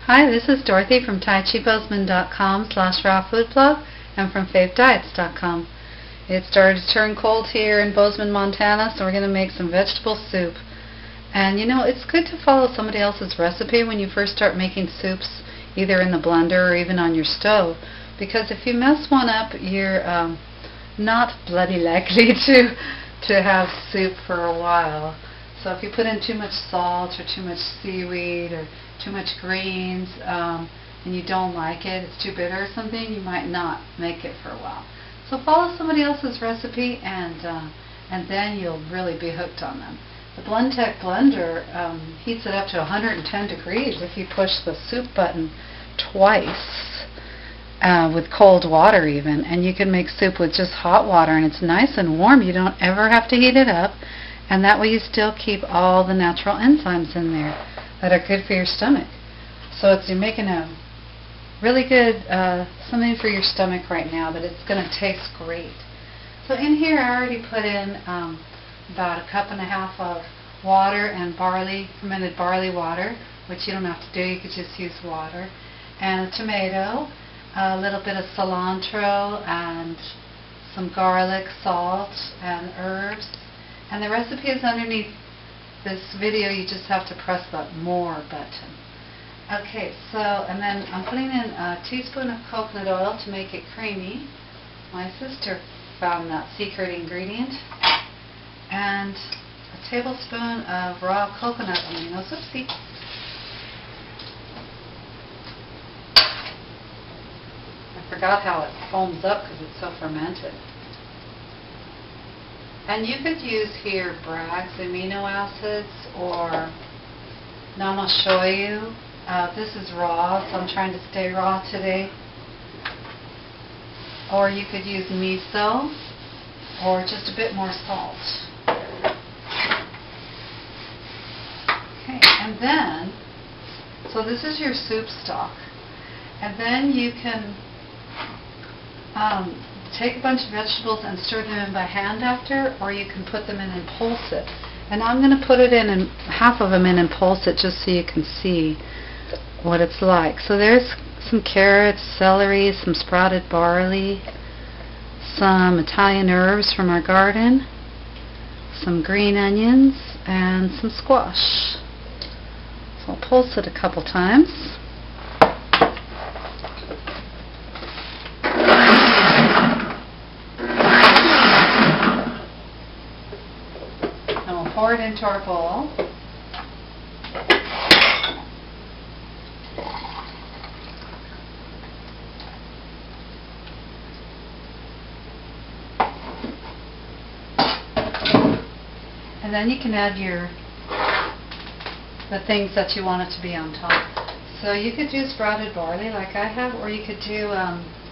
Hi, this is Dorothy from TaiChiBozeman.com/rawfoodblog and from faithdiets.com. It started to turn cold here in Bozeman, Montana, so we're going to make some vegetable soup. And you know, it's good to follow somebody else's recipe when you first start making soups, either in the blender or even on your stove, because if you mess one up, you're not bloody likely to have soup for a while. So if you put in too much salt or too much seaweed or too much greens and you don't like it, it's too bitter or something, you might not make it for a while. So follow somebody else's recipe and then you'll really be hooked on them. The Blendtec blender heats it up to 110 degrees if you push the soup button twice with cold water even, and you can make soup with just hot water and it's nice and warm. You don't ever have to heat it up, and that way you still keep all the natural enzymes in there that are good for your stomach. So you're making a really good something for your stomach right now, but it's going to taste great. So in here I already put in about 1.5 cups of water and fermented barley water, which you don't have to do, you could just use water, and a tomato, a little bit of cilantro and some garlic, salt, and herbs. And the recipe is underneath this video. You just have to press the more button. Okay, so, and then I'm putting in a teaspoon of coconut oil to make it creamy. My sister found that secret ingredient. And a tablespoon of raw coconut aminos. Oopsie. I forgot how it foams up because it's so fermented. And you could use here Bragg's amino acids or namashoyu. This is raw, so I'm trying to stay raw today. Or you could use miso or just a bit more salt. Okay, and then, so this is your soup stock. And then you can take a bunch of vegetables and stir them in by hand after, or you can put them in and pulse it. And I'm going to put it in and half of them in and pulse it just so you can see what it's like. So there's some carrots, celery, some sprouted barley, some Italian herbs from our garden, some green onions, and some squash. So I'll pulse it a couple times. Pour it into our bowl. And then you can add the things that you want it to be on top. So you could do sprouted barley like I have, or you could do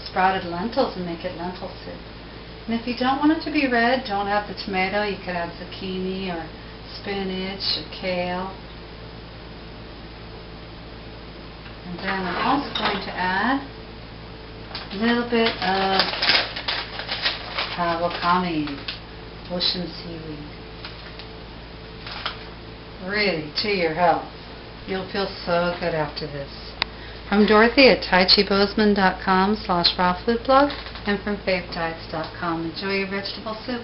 sprouted lentils and make it lentil soup. And if you don't want it to be red, don't add the tomato. You could add zucchini or spinach or kale. And then I'm also going to add a little bit of wakame, ocean seaweed. Really, to your health. You'll feel so good after this. From Dorothy at TaiChiBozeman.com/rawfoodblog and from faithdiets.com. Enjoy your vegetable soup.